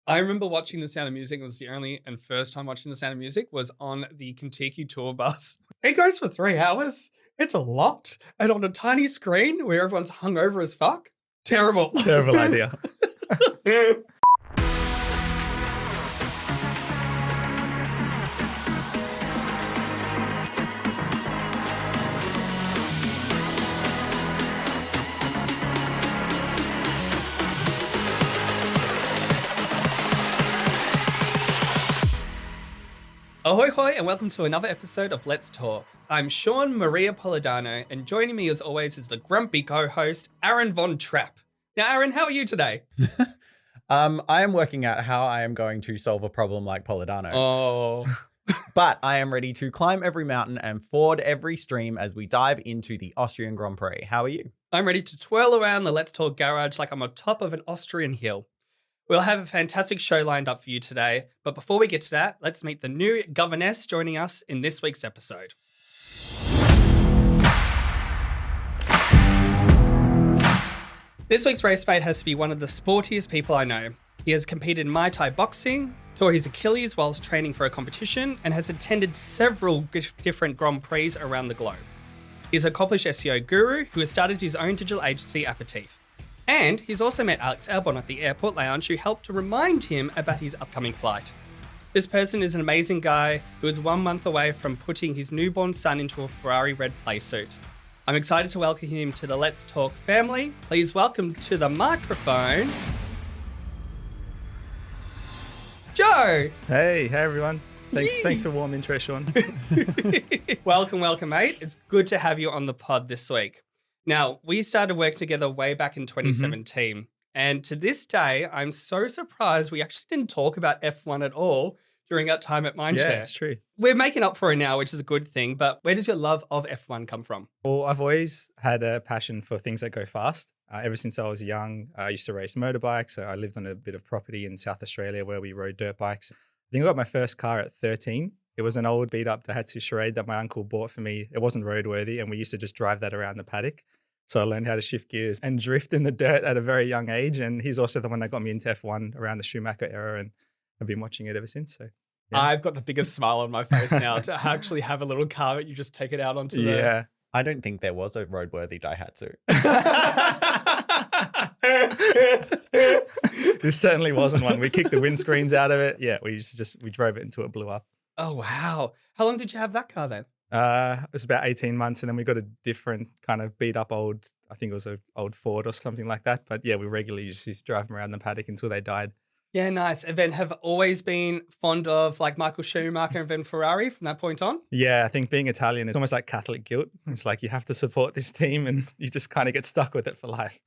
I remember watching The Sound of Music. It was the only and first time watching The Sound of Music was on the Kentucky tour bus. It goes for 3 hours. It's a lot. And on a tiny screen where everyone's hungover as fuck. Terrible. Terrible idea. Ahoy hoy and welcome to another episode of Let's Talk. I'm Shaun Maria Polidano and joining me as always is the grumpy co-host Aaron von Trapp. Now Aaron, how are you today? I am working out how I am going to solve a problem like Polidano. Oh. But I am ready to climb every mountain and ford every stream as we dive into the Austrian Grand Prix. How are you? I'm ready to twirl around the Let's Talk garage like I'm on top of an Austrian hill. We'll have a fantastic show lined up for you today, but before we get to that, let's meet the new governess joining us in this week's episode. This week's race mate has to be one of the sportiest people I know. He has competed in Muay Thai boxing, tore his Achilles whilst training for a competition, and has attended several different Grand Prix around the globe. He's an accomplished SEO guru who has started his own digital agency, Aperitif. And he's also met Alex Albon at the airport lounge who helped to remind him about his upcoming flight. This person is an amazing guy who is 1 month away from putting his newborn son into a Ferrari red playsuit. I'm excited to welcome him to the Let's Talk family. Please welcome to the microphone, Joe. Hey everyone. Thanks for a warm intro, Shaun. Welcome, mate. It's good to have you on the pod this week. Now, we started work together way back in 2017, and to this day, I'm so surprised we actually didn't talk about F1 at all during our time at Mindshare. Yeah, it's true. We're making up for it now, which is a good thing, but where does your love of F1 come from? Well, I've always had a passion for things that go fast. Ever since I was young, I used to race motorbikes. So I lived on a bit of property in South Australia where we rode dirt bikes. I think I got my first car at 13. It was an old beat up Daihatsu Charade that my uncle bought for me. It wasn't roadworthy, and we used to just drive that around the paddock. So I learned how to shift gears and drift in the dirt at a very young age. And he's also the one that got me into F1 around the Schumacher era, and I've been watching it ever since. So yeah. I've got the biggest smile on my face now to actually have a little car that you just take it out onto the... Yeah. I don't think there was a roadworthy Daihatsu. This certainly wasn't one. We kicked the windscreens out of it. Yeah, we drove it until it blew up. Oh, wow. How long did you have that car then? It was about 18 months, and then we got a different kind of beat up old, I think it was an old Ford or something like that. But yeah, we regularly just used to drive them around the paddock until they died. Yeah, nice. And then have always been fond of like Michael Schumacher and then Ferrari from that point on? Yeah, I think being Italian is almost like Catholic guilt. It's like you have to support this team and you just kind of get stuck with it for life.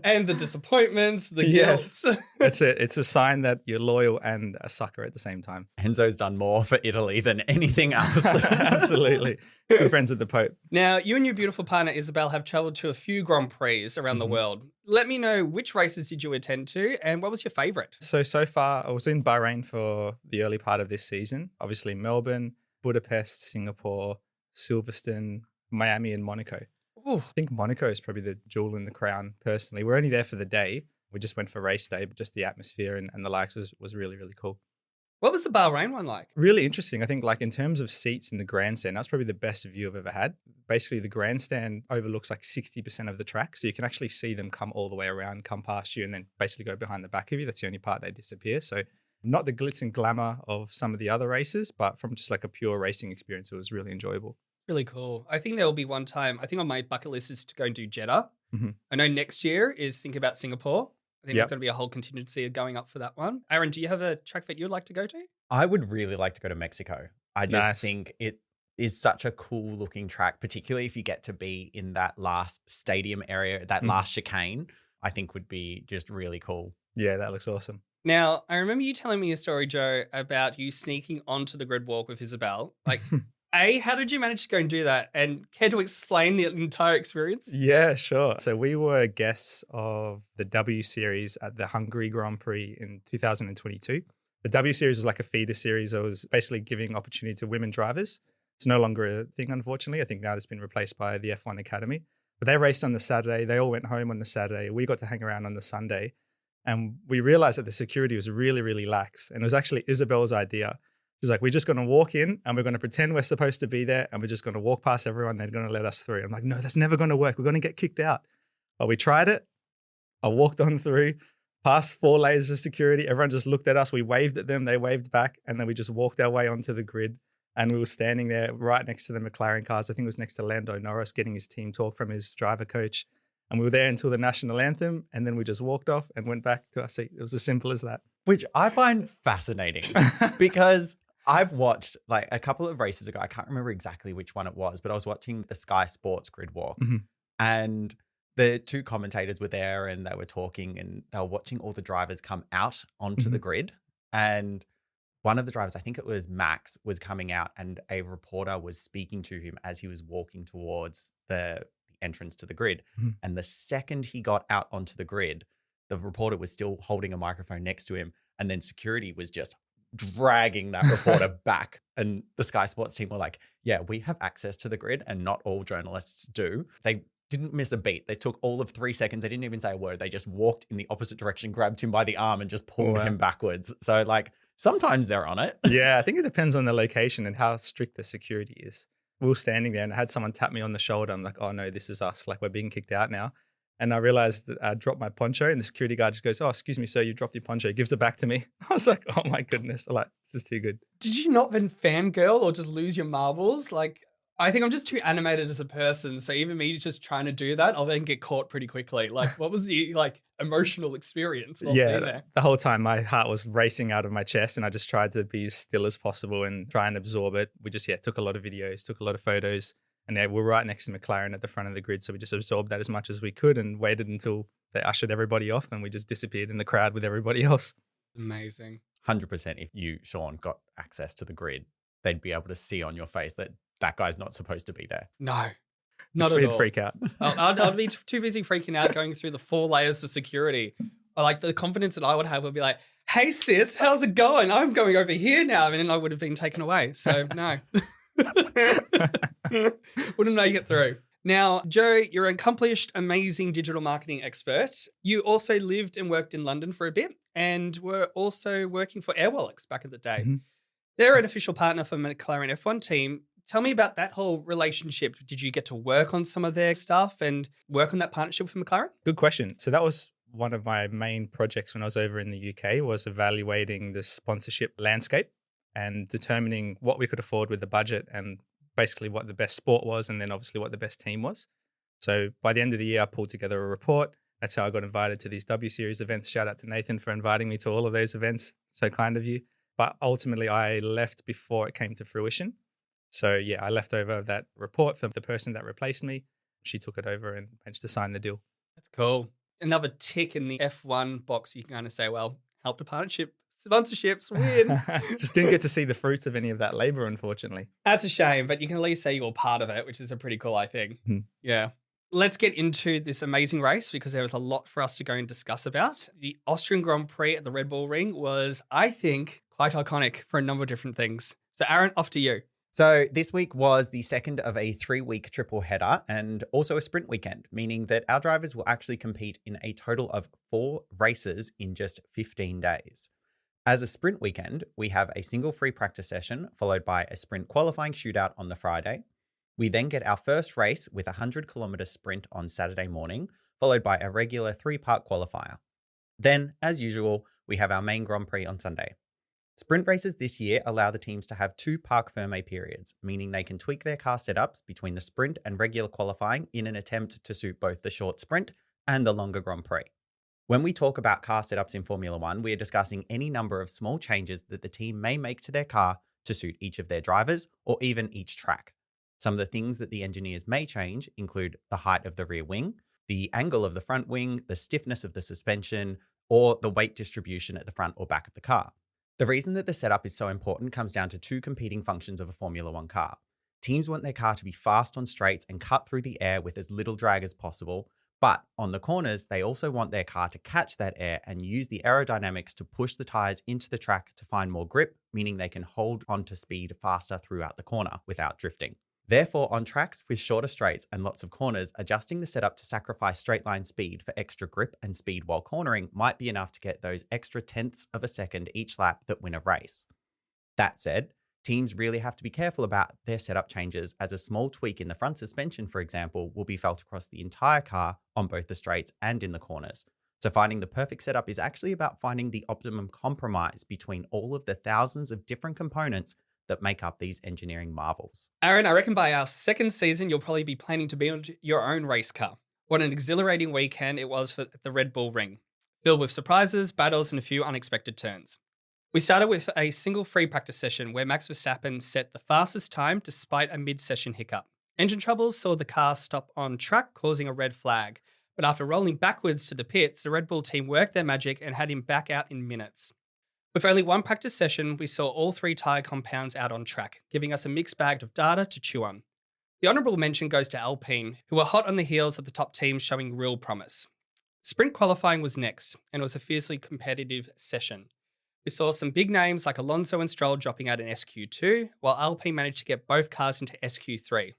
And the disappointments, the Yes. guilt. That's it. It's a sign that you're loyal and a sucker at the same time. Enzo's done more for Italy than anything else. Absolutely. Good friends with the Pope. Now, you and your beautiful partner Isabel have traveled to a few Grand Prix around the world. Let me know, which races did you attend to and what was your favourite? So far, I was in Bahrain for the early part of this season. Obviously, Melbourne, Budapest, Singapore, Silverstone, Miami, and Monaco. Ooh. I think Monaco is probably the jewel in the crown, personally. We're only there for the day. We just went for race day, but just the atmosphere and the likes was really, really cool. What was the Bahrain one like? Really interesting. I think like in terms of seats in the grandstand, that's probably the best view I've ever had. Basically, the grandstand overlooks like 60% of the track. So you can actually see them come all the way around, come past you, and then basically go behind the back of you. That's the only part they disappear. So not the glitz and glamour of some of the other races, but from just like a pure racing experience, it was really enjoyable. Really cool. I think there will be one time, I think on my bucket list is to go and do Jeddah. Mm-hmm. I know next year is think about Singapore. I think Yep. there's going to be a whole contingency going up for that one. Aaron, do you have a track that you'd like to go to? I would really like to go to Mexico. I just Nice. think it is such a cool looking track, particularly if you get to be in that last stadium area, that last chicane, I think would be just really cool. Yeah, that looks awesome. Now, I remember you telling me a story, Joe, about you sneaking onto the grid walk with Isabel. Like, A, how did you manage to go and do that? And care to explain the entire experience? Yeah, sure. So we were guests of the W Series at the Hungary Grand Prix in 2022. The W Series was like a feeder series. It was basically giving opportunity to women drivers. It's no longer a thing, unfortunately. I think now it's been replaced by the F1 Academy. But they raced on the Saturday. They all went home on the Saturday. We got to hang around on the Sunday. And we realized that the security was really, really lax. And it was actually Isabel's idea. She's like, we're just going to walk in and we're going to pretend we're supposed to be there and we're just going to walk past everyone. They're going to let us through. I'm like, no, that's never going to work. We're going to get kicked out. But we tried it. I walked on through, past 4 layers of security. Everyone just looked at us. We waved at them. They waved back. And then we just walked our way onto the grid. And we were standing there right next to the McLaren cars. I think it was next to Lando Norris getting his team talk from his driver coach. And we were there until the national anthem. And then we just walked off and went back to our seat. It was as simple as that. Which I find fascinating because I've watched like a couple of races ago. I can't remember exactly which one it was, but I was watching the Sky Sports grid walk and the 2 commentators were there and they were talking and they were watching all the drivers come out onto the grid. And one of the drivers, I think it was Max, was coming out and a reporter was speaking to him as he was walking towards the entrance to the grid. And the second he got out onto the grid, the reporter was still holding a microphone next to him. And then security was just dragging that reporter back. And the Sky Sports team were like, yeah, we have access to the grid and not all journalists do. They didn't miss a beat. They took all of 3 seconds. They didn't even say a word. They just walked in the opposite direction, grabbed him by the arm and just pulled him backwards. So like sometimes they're on it. Yeah, I think it depends on the location and how strict the security is. We were standing there and I had someone tap me on the shoulder. I'm like, oh no, this is us. Like we're being kicked out now. And I realized that I dropped my poncho and the security guard just goes, oh, excuse me, sir, you dropped your poncho. Gives it back to me. I was like, oh my goodness. I'm like, this is too good. Did you not then fangirl or just lose your marbles? Like, I think I'm just too animated as a person. So even me just trying to do that, I'll then get caught pretty quickly. Like, what was the emotional experience whilst being there? The whole time my heart was racing out of my chest and I just tried to be as still as possible and try and absorb it. We just, took a lot of videos, took a lot of photos. And we're right next to McLaren at the front of the grid. So we just absorbed that as much as we could and waited until they ushered everybody off. And we just disappeared in the crowd with everybody else. Amazing. 100% if you, Shaun, got access to the grid, they'd be able to see on your face that that guy's not supposed to be there. No, not at all. Freak out. I'd be too busy freaking out going through the 4 layers of security. Like the confidence that I would have would be like, hey sis, how's it going? I'm going over here now. And then I would have been taken away. So no. Wouldn't make it through. Now, Joe, you're an accomplished, amazing digital marketing expert. You also lived and worked in London for a bit and were also working for Airwallex back in the day. They're an official partner for McLaren F1 team. Tell me about that whole relationship. Did you get to work on some of their stuff and work on that partnership with McLaren? Good question. So that was one of my main projects when I was over in the UK, was evaluating the sponsorship landscape and determining what we could afford with the budget and basically what the best sport was and then obviously what the best team was. So by the end of the year, I pulled together a report. That's how I got invited to these W Series events. Shout out to Nathan for inviting me to all of those events. So kind of you. But ultimately, I left before it came to fruition. So I left over that report for the person that replaced me. She took it over and managed to sign the deal. That's cool. Another tick in the F1 box. You can kind of say, well, helped a partnership. Sponsorships win. Just didn't get to see the fruits of any of that labor, unfortunately. That's a shame, but you can at least say you were part of it, which is a pretty cool, I think. Yeah. Let's get into this amazing race because there was a lot for us to go and discuss about. The Austrian Grand Prix at the Red Bull Ring was, I think, quite iconic for a number of different things. So Aaron, off to you. So this week was the second of a 3-week triple header and also a sprint weekend, meaning that our drivers will actually compete in a total of 4 races in just 15 days. As a sprint weekend, we have a single free practice session followed by a sprint qualifying shootout on the Friday. We then get our first race with a 100-kilometer sprint on Saturday morning, followed by a regular 3-part qualifier. Then, as usual, we have our main Grand Prix on Sunday. Sprint races this year allow the teams to have 2 parc ferme periods, meaning they can tweak their car setups between the sprint and regular qualifying in an attempt to suit both the short sprint and the longer Grand Prix. When we talk about car setups in Formula One, we are discussing any number of small changes that the team may make to their car to suit each of their drivers or even each track. Some of the things that the engineers may change include the height of the rear wing, the angle of the front wing, the stiffness of the suspension, or the weight distribution at the front or back of the car. The reason that the setup is so important comes down to 2 competing functions of a Formula One car. Teams want their car to be fast on straights and cut through the air with as little drag as possible, but on the corners, they also want their car to catch that air and use the aerodynamics to push the tyres into the track to find more grip, meaning they can hold on to speed faster throughout the corner without drifting. Therefore, on tracks with shorter straights and lots of corners, adjusting the setup to sacrifice straight line speed for extra grip and speed while cornering might be enough to get those extra tenths of a second each lap that win a race. That said, teams really have to be careful about their setup changes, as a small tweak in the front suspension, for example, will be felt across the entire car on both the straights and in the corners. So finding the perfect setup is actually about finding the optimum compromise between all of the thousands of different components that make up these engineering marvels. Aaron, I reckon by our second season, you'll probably be planning to build your own race car. What an exhilarating weekend it was for the Red Bull Ring, filled with surprises, battles, and a few unexpected turns. We started with a single free practice session where Max Verstappen set the fastest time despite a mid-session hiccup. Engine troubles saw the car stop on track, causing a red flag. But after rolling backwards to the pits, the Red Bull team worked their magic and had him back out in minutes. With only one practice session, we saw all three tyre compounds out on track, giving us a mixed bag of data to chew on. The honourable mention goes to Alpine, who were hot on the heels of the top teams showing real promise. Sprint qualifying was next, and it was a fiercely competitive session. We saw some big names like Alonso and Stroll dropping out in SQ2, while Alpine managed to get both cars into SQ3.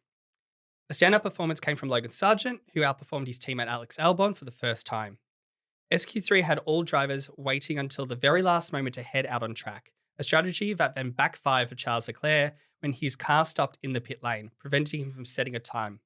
A standout performance came from Logan Sargent, who outperformed his teammate Alex Albon for the first time. SQ3 had all drivers waiting until the very last moment to head out on track, a strategy that then backfired for Charles Leclerc when his car stopped in the pit lane, preventing him from setting a time.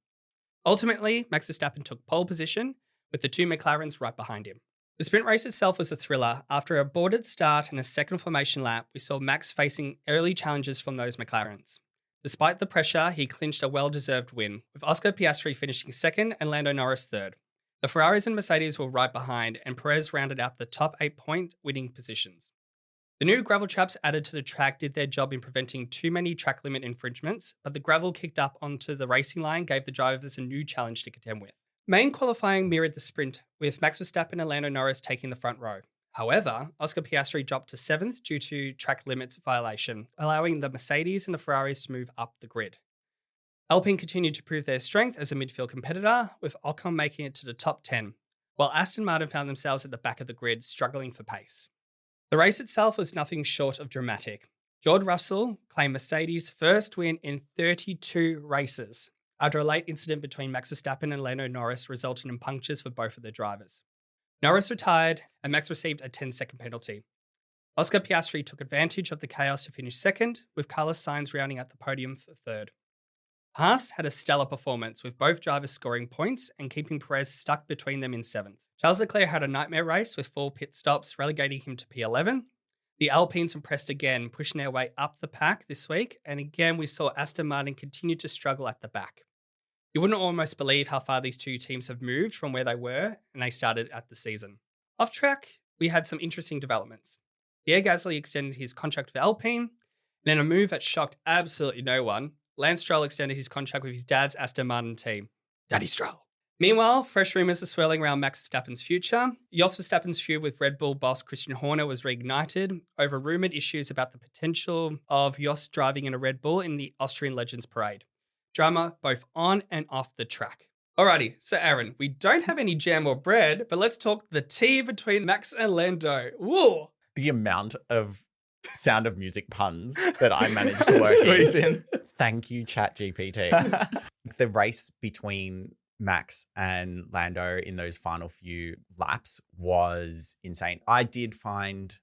Ultimately, Max Verstappen took pole position, with the two McLarens right behind him. The sprint race itself was a thriller. After a boarded start and a second formation lap, we saw Max facing early challenges from those McLarens. Despite the pressure, he clinched a well-deserved win, with Oscar Piastri finishing second and Lando Norris third. The Ferraris and Mercedes were right behind, and Perez rounded out the top 8-point winning positions. The new gravel traps added to the track did their job in preventing too many track limit infringements, but the gravel kicked up onto the racing line gave the drivers a new challenge to contend with. Main qualifying mirrored the sprint, with Max Verstappen and Lando Norris taking the front row. However, Oscar Piastri dropped to 7th due to track limits violation, allowing the Mercedes and the Ferraris to move up the grid. Alpine continued to prove their strength as a midfield competitor, with Ocon making it to the top 10, while Aston Martin found themselves at the back of the grid, struggling for pace. The race itself was nothing short of dramatic. George Russell claimed Mercedes' first win in 32 races, after a late incident between Max Verstappen and Lando Norris resulted in punctures for both of their drivers. Norris retired, and Max received a 10-second penalty. Oscar Piastri took advantage of the chaos to finish second, with Carlos Sainz rounding out the podium for third. Haas had a stellar performance, with both drivers scoring points and keeping Perez stuck between them in 7th. Charles Leclerc had a nightmare race with 4 pit stops, relegating him to P11. The Alpines impressed again, pushing their way up the pack this week, and again we saw Aston Martin continue to struggle at the back. You wouldn't almost believe how far these two teams have moved from where they were and they started at the season. Off track, we had some interesting developments. Pierre Gasly extended his contract for Alpine, and in a move that shocked absolutely no one, Lance Stroll extended his contract with his dad's Aston Martin team, Daddy Stroll. Meanwhile, fresh rumours are swirling around Max Verstappen's future. Jos Verstappen's feud with Red Bull boss Christian Horner was reignited over rumoured issues about the potential of Jos driving in a Red Bull in the Austrian Legends Parade. Drama both on and off the track. Alrighty, so Aaron, we don't have any jam or bread, but let's talk the tea between Max and Lando. Woo! The amount of Sound of Music puns that I managed to work in. Thank you, ChatGPT. The race between Max and Lando in those final few laps was insane. I did find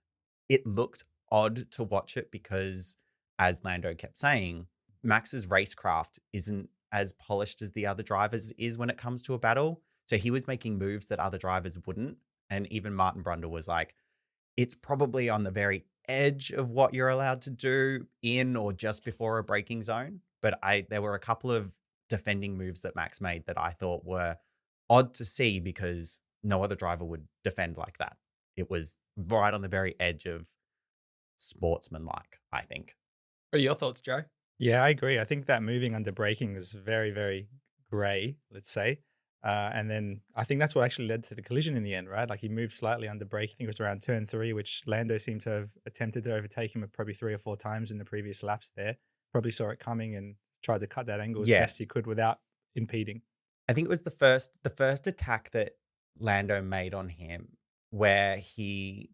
it looked odd to watch it because, as Lando kept saying, Max's racecraft isn't as polished as the other drivers is when it comes to a battle. So he was making moves that other drivers wouldn't. And even Martin Brundle was like, it's probably on the very edge of what you're allowed to do in or just before a braking zone. But there were a couple of defending moves that Max made that I thought were odd to see because no other driver would defend like that. It was right on the very edge of sportsmanlike, I think. What are your thoughts, Joe? Yeah, I agree. I think that moving under braking was very, very grey, let's say. And then I think that's what actually led to the collision in the end, right? Like he moved slightly under brake. I think it was around turn 3, which Lando seemed to have attempted to overtake him probably 3 or 4 times in the previous laps there. Probably saw it coming and tried to cut that angle as best he could without impeding. I think it was the first attack that Lando made on him where he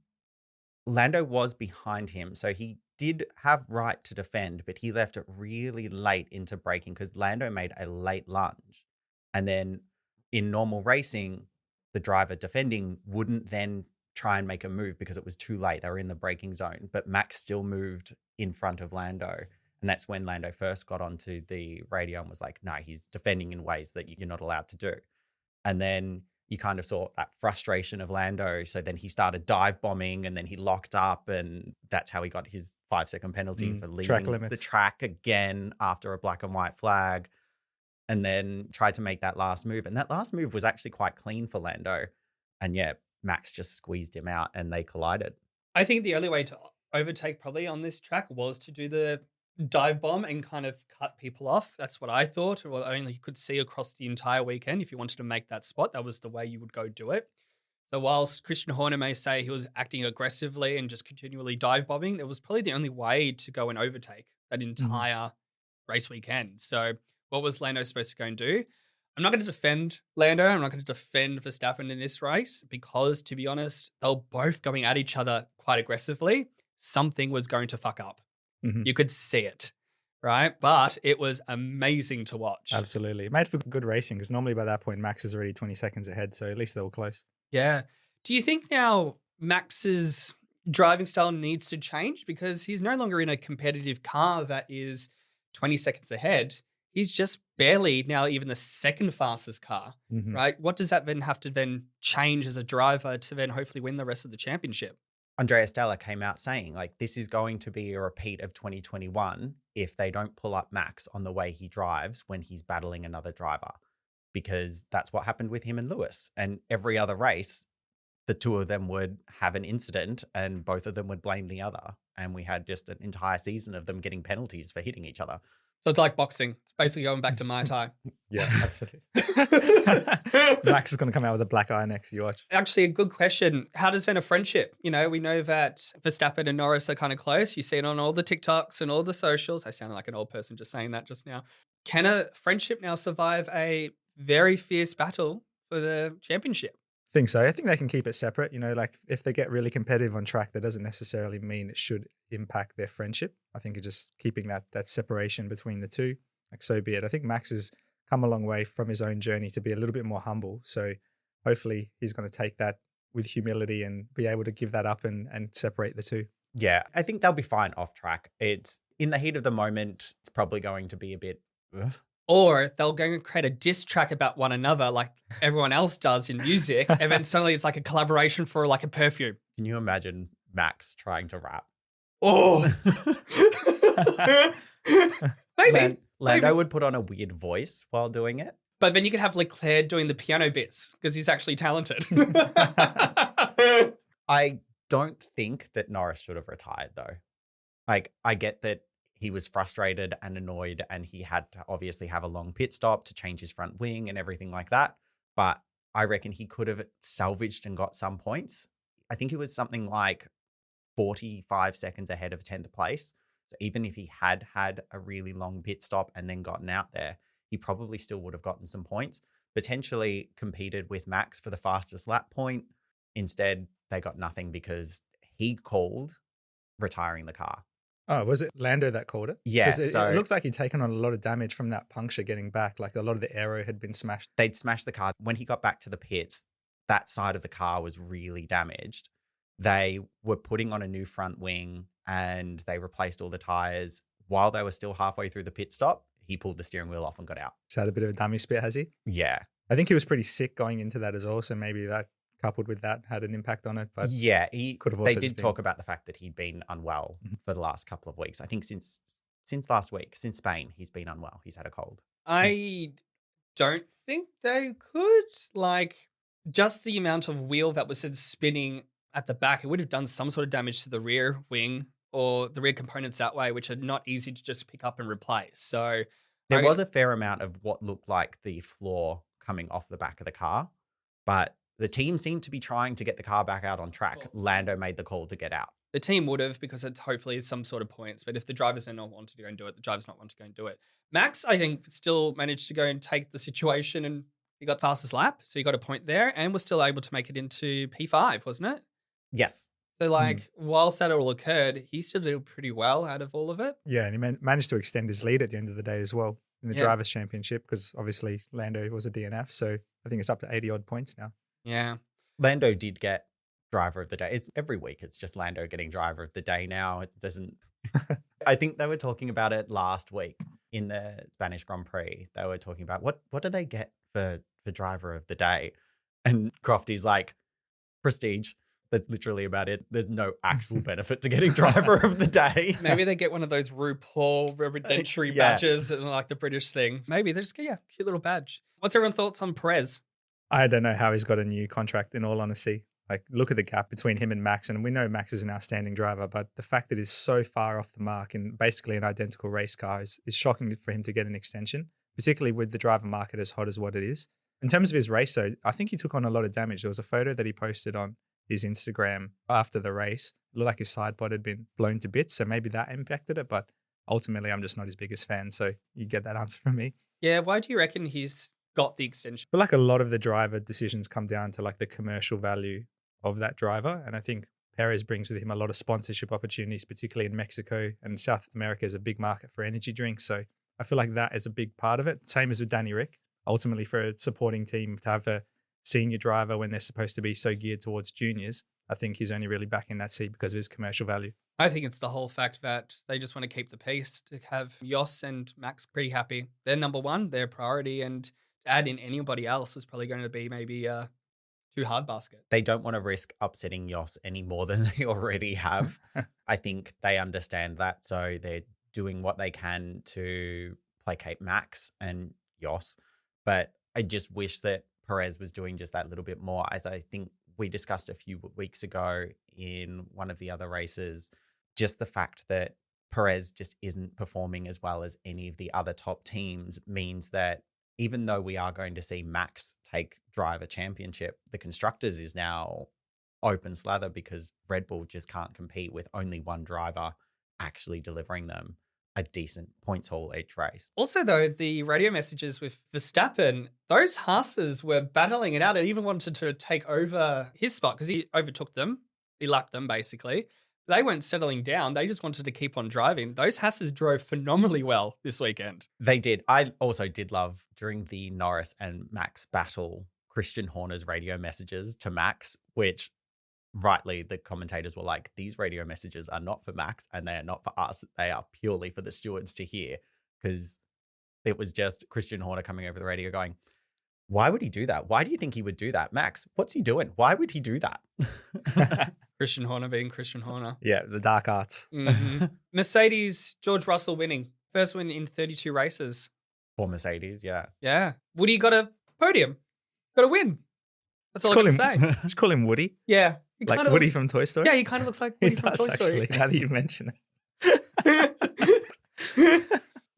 Lando was behind him, so he did have right to defend, but he left it really late into braking because Lando made a late lunge. And then in normal racing, the driver defending wouldn't then try and make a move because it was too late. They were in the braking zone, but Max still moved in front of Lando. And that's when Lando first got onto the radio and was like, no, he's defending in ways that you're not allowed to do. And then you kind of saw that frustration of Lando. So then he started dive bombing and then he locked up, and that's how he got his 5-second penalty for leaving the track again after a black and white flag, and then tried to make that last move. And that last move was actually quite clean for Lando. And yeah, Max just squeezed him out and they collided. I think the only way to overtake probably on this track was to do the dive bomb and kind of cut people off. That's what I thought, or only you could see across the entire weekend. If you wanted to make that spot, that was the way you would go do it. So whilst Christian Horner may say he was acting aggressively and just continually dive bombing, it was probably the only way to go and overtake that entire race weekend. So what was Lando supposed to go and do? I'm not going to defend Lando. I'm not going to defend Verstappen in this race because, to be honest, they were both going at each other quite aggressively. Something was going to fuck up. You could see it, right? But it was amazing to watch. Absolutely. It made for good racing because normally by that point, Max is already 20 seconds ahead. So at least they were close. Yeah. Do you think now Max's driving style needs to change? Because he's no longer in a competitive car that is 20 seconds ahead. He's just barely now even the second fastest car, right? What does that then have to then change as a driver to then hopefully win the rest of the championship? Andrea Stella came out saying, like, this is going to be a repeat of 2021 if they don't pull up Max on the way he drives when he's battling another driver, because that's what happened with him and Lewis. And every other race, the two of them would have an incident and both of them would blame the other. And we had just an entire season of them getting penalties for hitting each other. So it's like boxing. It's basically going back to Muay Thai. Yeah, absolutely. Max is going to come out with a black eye next. You watch. Actually, a good question. How does then a friendship? You know, we know that Verstappen and Norris are kind of close. You see it on all the TikToks and all the socials. I sounded like an old person just saying that just now. Can a friendship now survive a very fierce battle for the championship? I think so. I think they can keep it separate. You know, like if they get really competitive on track, that doesn't necessarily mean it should impact their friendship. I think it's just keeping that separation between the two. Like, so be it. I think Max has come a long way from his own journey to be a little bit more humble. So hopefully he's going to take that with humility and be able to give that up and separate the two. Yeah, I think they'll be fine off track. It's in the heat of the moment. It's probably going to be a bit. Or they'll go and create a diss track about one another like everyone else does in music. And then suddenly it's like a collaboration for like a perfume. Can you imagine Max trying to rap? Oh, maybe. Lando would put on a weird voice while doing it. But then you could have Leclerc doing the piano bits because he's actually talented. I don't think that Norris should have retired though. Like, I get that he was frustrated and annoyed and he had to obviously have a long pit stop to change his front wing and everything like that. But I reckon he could have salvaged and got some points. I think it was something like 45 seconds ahead of 10th place. So even if he had had a really long pit stop and then gotten out there, he probably still would have gotten some points, potentially competed with Max for the fastest lap point. Instead, they got nothing because he called retiring the car. Oh, was it Lando that called it? Yeah. It looked like he'd taken on a lot of damage from that puncture getting back. Like a lot of the aero had been smashed. They'd smashed the car. When he got back to the pits, that side of the car was really damaged. They were putting on a new front wing and they replaced all the tires. While they were still halfway through the pit stop, he pulled the steering wheel off and got out. He's had a bit of a dummy spit, has he? Yeah. I think he was pretty sick going into that as well. So maybe that coupled with that had an impact on it. But yeah, they did been... talk about the fact that he'd been unwell for the last couple of weeks. I think since last week, since Spain, he's been unwell. He's had a cold. I don't think they could. Like, just the amount of wheel that was spinning at the back, it would have done some sort of damage to the rear wing or the rear components that way, which are not easy to just pick up and replace. So there was a fair amount of what looked like the floor coming off the back of the car, but the team seemed to be trying to get the car back out on track. Lando made the call to get out. The team would have, because it's hopefully some sort of points. But if the drivers are not wanting to go and do it, the drivers not want to go and do it. Max, I think, still managed to go and take the situation and he got fastest lap. So he got a point there and was still able to make it into P5, wasn't it? Yes. So, like, whilst that all occurred, he still did pretty well out of all of it. Yeah, and he managed to extend his lead at the end of the day as well in the Yeah. Drivers' Championship because obviously Lando was a DNF. So I think it's up to 80 odd points now. Yeah. Lando did get driver of the day. It's every week. It's just Lando getting driver of the day now. It doesn't. I think they were talking about it last week in the Spanish Grand Prix. They were talking about what do they get for driver of the day, and Crofty's like prestige. That's literally about it. There's no actual benefit to getting driver of the day. Maybe they get one of those RuPaul redemptory Yeah. badges and like the British thing. Maybe they just get, cute little badge. What's everyone's thoughts on Perez? I don't know how he's got a new contract, in all honesty. Like, look at the gap between him and Max. And we know Max is an outstanding driver, but the fact that he's so far off the mark in basically an identical race car is shocking for him to get an extension, particularly with the driver market as hot as what it is. In terms of his race, though, I think he took on a lot of damage. There was a photo that he posted on his Instagram after the race. It looked like his side pod had been blown to bits, so maybe that impacted it. But ultimately, I'm just not his biggest fan, so you get that answer from me. Yeah, why do you reckon he's got the extension? But like a lot of the driver decisions come down to like the commercial value of that driver. And I think Perez brings with him a lot of sponsorship opportunities, particularly in Mexico, and South America is a big market for energy drinks. So I feel like that is a big part of it. Same as with Danny Rick. Ultimately, for a supporting team to have a senior driver when they're supposed to be so geared towards juniors, I think he's only really back in that seat because of his commercial value. I think it's the whole fact that they just want to keep the peace, to have Jos and Max pretty happy. They're number one, their priority, and to add in anybody else is probably going to be maybe too hard basket. They don't want to risk upsetting Jos any more than they already have. I think they understand that, so they're doing what they can to placate Max and Jos. But I just wish that Perez was doing just that little bit more, as I think we discussed a few weeks ago in one of the other races. Just the fact that Perez just isn't performing as well as any of the other top teams means that even though we are going to see Max take driver championship, the constructors is now open slather because Red Bull just can't compete with only one driver actually delivering them a decent points haul each race. Also, though, the radio messages with Verstappen, those Haas's were battling it out and even wanted to take over his spot because he overtook them. He lapped them, basically. They weren't settling down. They just wanted to keep on driving. Those Haas's drove phenomenally well this weekend. They did. I also did love, during the Norris and Max battle, Christian Horner's radio messages to Max, which rightly the commentators were like, these radio messages are not for Max and they are not for us. They are purely for the stewards to hear, because it was just Christian Horner coming over the radio going, why would he do that? Why do you think he would do that? Max, what's he doing? Why would he do that? Christian Horner being Christian Horner. Yeah, the dark arts. Mm-hmm. Mercedes, George Russell winning. First win in 32 races. For Mercedes, yeah. Yeah. Woody got a podium. Got a win. That's all I got to say. Just call him Woody. Yeah. He Like kinda Woody looks, from Toy Story? Yeah, he kind of looks like He Woody from does, Toy Story. actually, now that you mention it.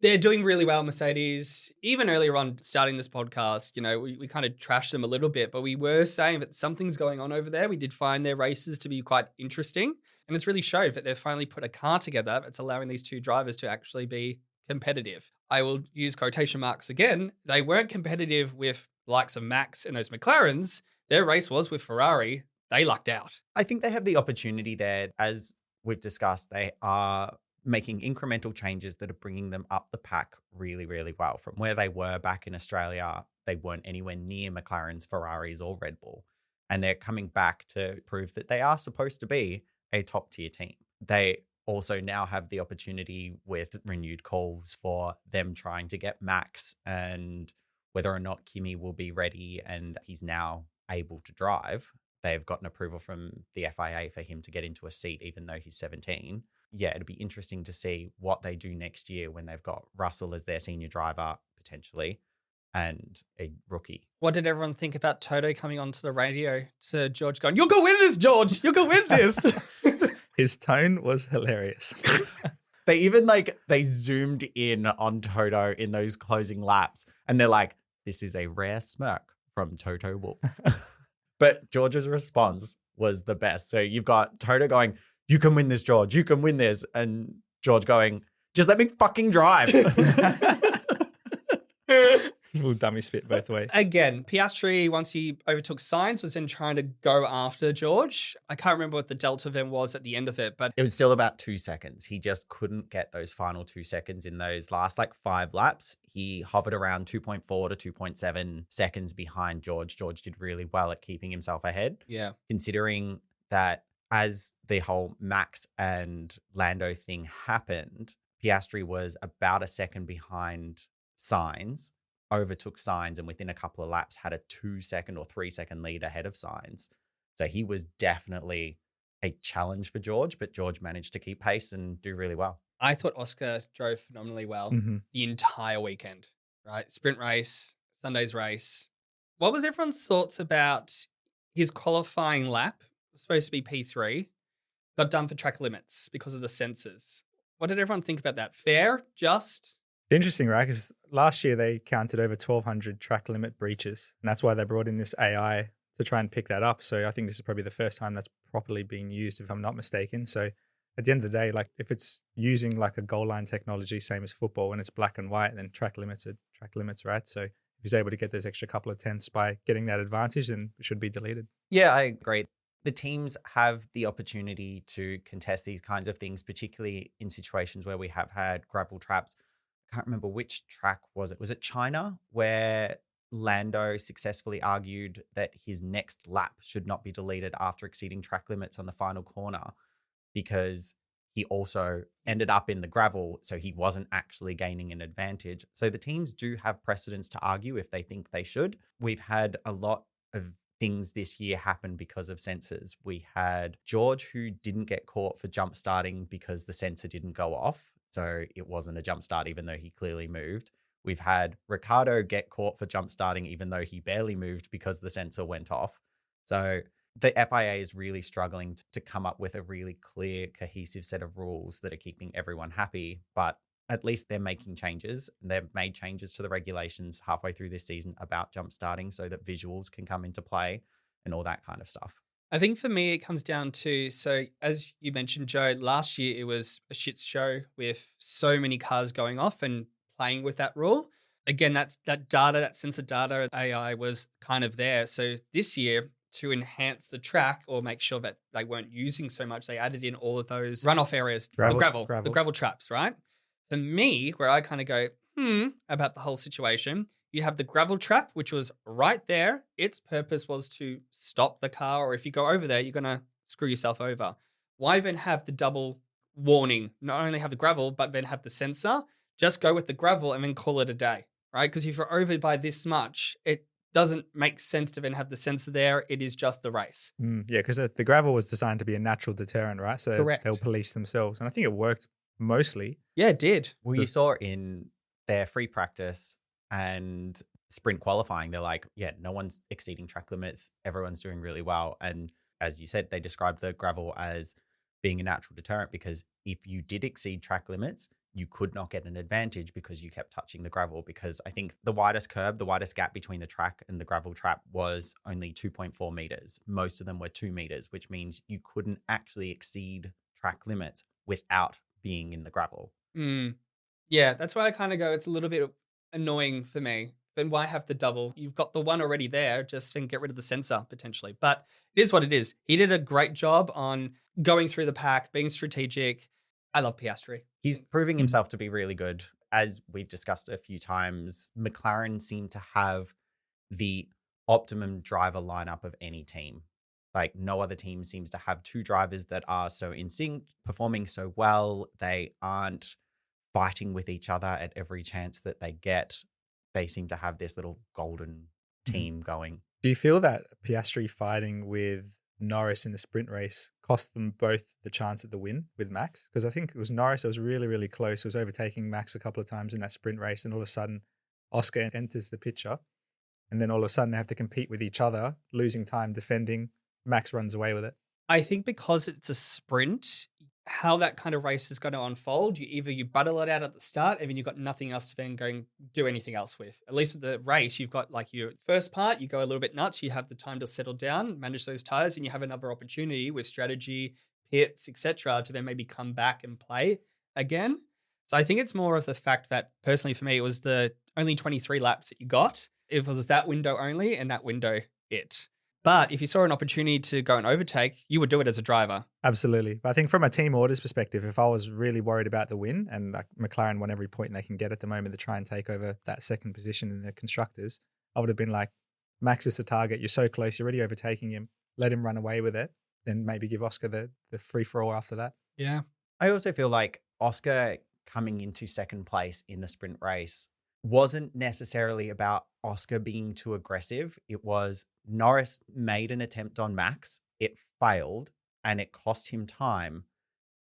They're doing really well, Mercedes. Even earlier on, starting this podcast, you know, we kind of trashed them a little bit, but we were saying that something's going on over there. We did find their races to be quite interesting. And it's really showed that they've finally put a car together that's allowing these two drivers to actually be competitive. I will use quotation marks again. They weren't competitive with the likes of Max and those McLarens. Their race was with Ferrari. They lucked out. I think they have the opportunity there. As we've discussed, they are making incremental changes that are bringing them up the pack really, really well. From where they were back in Australia, they weren't anywhere near McLaren's, Ferraris, or Red Bull. And they're coming back to prove that they are supposed to be a top tier team. They also now have the opportunity with renewed calls for them trying to get Max, and whether or not Kimi will be ready and he's now able to drive. They've gotten approval from the FIA for him to get into a seat, even though he's 17. Yeah, it'd be interesting to see what they do next year when they've got Russell as their senior driver, potentially, and a rookie. What did everyone think about Toto coming onto the radio to George going, "You'll go win this, George. You'll go win this." His tone was hilarious. They even they zoomed in on Toto in those closing laps, and they're like, this is a rare smirk from Toto Wolff. But George's response was the best. So you've got Toto going, "You can win this, George. You can win this." And George going, "Just let me fucking drive." Full dummy spit both ways. Again, Piastri, once he overtook Sainz, was then trying to go after George. I can't remember what the delta then was at the end of it, but It was still about 2 seconds. He just couldn't get those final 2 seconds in those last 5 laps. He hovered around 2.4 to 2.7 seconds behind George. George did really well at keeping himself ahead. yeah. Considering that as the whole Max and Lando thing happened, Piastri was about a second behind Sainz, overtook Sainz, and within a couple of laps had a 2-second or 3-second lead ahead of Sainz. So he was definitely a challenge for George, but George managed to keep pace and do really well. I thought Oscar drove phenomenally well the entire weekend, right? Sprint race, Sunday's race. What was everyone's thoughts about his qualifying lap? It was supposed to be P3, got done for track limits because of the sensors. What did everyone think about that? Fair? Just? It's interesting, right? Because last year they counted over 1,200 track limit breaches. And that's why they brought in this AI to try and pick that up. So I think this is probably the first time that's properly being used, if I'm not mistaken. So at the end of the day, if it's using a goal line technology, same as football, when it's black and white, then track limits are track limits, right? So if he's able to get those extra couple of tenths by getting that advantage, then it should be deleted. Yeah, I agree. The teams have the opportunity to contest these kinds of things, particularly in situations where we have had gravel traps. I can't remember which track was it. Was it China, where Lando successfully argued that his next lap should not be deleted after exceeding track limits on the final corner because he also ended up in the gravel, so he wasn't actually gaining an advantage. So the teams do have precedence to argue if they think they should. We've had a lot of things this year happen because of sensors. We had George, who didn't get caught for jump starting because the sensor didn't go off. So it wasn't a jump start, even though he clearly moved. We've had Ricardo get caught for jump starting, even though he barely moved because the sensor went off. So the FIA is really struggling to come up with a really clear, cohesive set of rules that are keeping everyone happy. But at least they're making changes. They've made changes to the regulations halfway through this season about jump starting so that visuals can come into play and all that kind of stuff. I think for me, it comes down to, so as you mentioned, Joe, last year it was a shit show with so many cars going off and playing with that rule. Again, that data, that sensor data, AI was kind of there. So this year, to enhance the track or make sure that they weren't using so much, they added in all of those runoff areas, the gravel traps, right? For me, where I kind of go, about the whole situation, you have the gravel trap, which was right there. Its purpose was to stop the car, or if you go over there, you're going to screw yourself over. Why then have the double warning? Not only have the gravel, but then have the sensor. Just go with the gravel and then call it a day, right? Because if you're over by this much, it doesn't make sense to then have the sensor there. It is just the race. Yeah, because the gravel was designed to be a natural deterrent, right? So Correct. They'll police themselves. And I think it worked mostly. Yeah, it did. Well, you saw in their free practice and sprint qualifying, they're like, yeah, no one's exceeding track limits. Everyone's doing really well. And as you said, they described the gravel as being a natural deterrent because if you did exceed track limits, you could not get an advantage because you kept touching the gravel. Because I think the widest curb, the widest gap between the track and the gravel trap was only 2.4 meters. Most of them were 2 meters, which means you couldn't actually exceed track limits without being in the gravel. Yeah, that's why I kind of go, it's a little bit annoying for me. Then why have the double? You've got the one already there, just and get rid of the sensor potentially. But it is what it is. He did a great job on going through the pack, being strategic. I love Piastri. He's proving himself to be really good. As we've discussed a few times, McLaren seem to have the optimum driver lineup of any team. Like no other team seems to have two drivers that are so in sync, performing so well. They aren't fighting with each other at every chance that they get. They seem to have this little golden team going. Do you feel that Piastri fighting with Norris in the sprint race cost them both the chance at the win with Max? Because I think it was Norris that was really, really close. It was overtaking Max a couple of times in that sprint race. And all of a sudden, Oscar enters the picture. And then all of a sudden, they have to compete with each other, losing time defending. Max runs away with it. I think because it's a sprint, how that kind of race is going to unfold, you battle it out at the start and then you've got nothing else to then go and do anything else with. At least with the race, you've got like your first part, you go a little bit nuts, you have the time to settle down, manage those tires, and you have another opportunity with strategy, pits, etc., to then maybe come back and play again. So I think it's more of the fact that personally for me, it was the only 23 laps that you got. It was that window only and that window it. But if you saw an opportunity to go and overtake, you would do it as a driver. Absolutely. But I think from a team orders perspective, if I was really worried about the win and like McLaren want every point they can get at the moment to try and take over that second position in the constructors, I would have been like, Max is the target. You're so close. You're already overtaking him. Let him run away with it. Then maybe give Oscar the free for all after that. Yeah. I also feel like Oscar coming into second place in the sprint race wasn't necessarily about Oscar being too aggressive. It was Norris made an attempt on Max. It failed and it cost him time,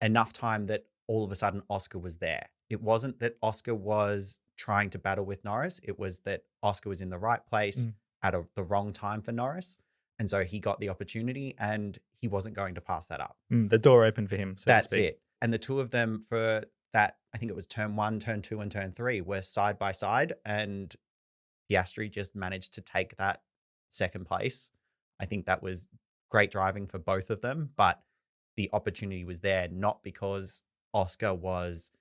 enough time that all of a sudden Oscar was there. It wasn't that Oscar was trying to battle with Norris. It was that Oscar was in the right place at the wrong time for Norris. And so he got the opportunity and he wasn't going to pass that up. The door opened for him. So That's it. And the two of them for that, I think it was turn 1, turn 2, and turn 3 were side by side. And Piastri just managed to take that second place. I think that was great driving for both of them. But the opportunity was there, not because Oscar was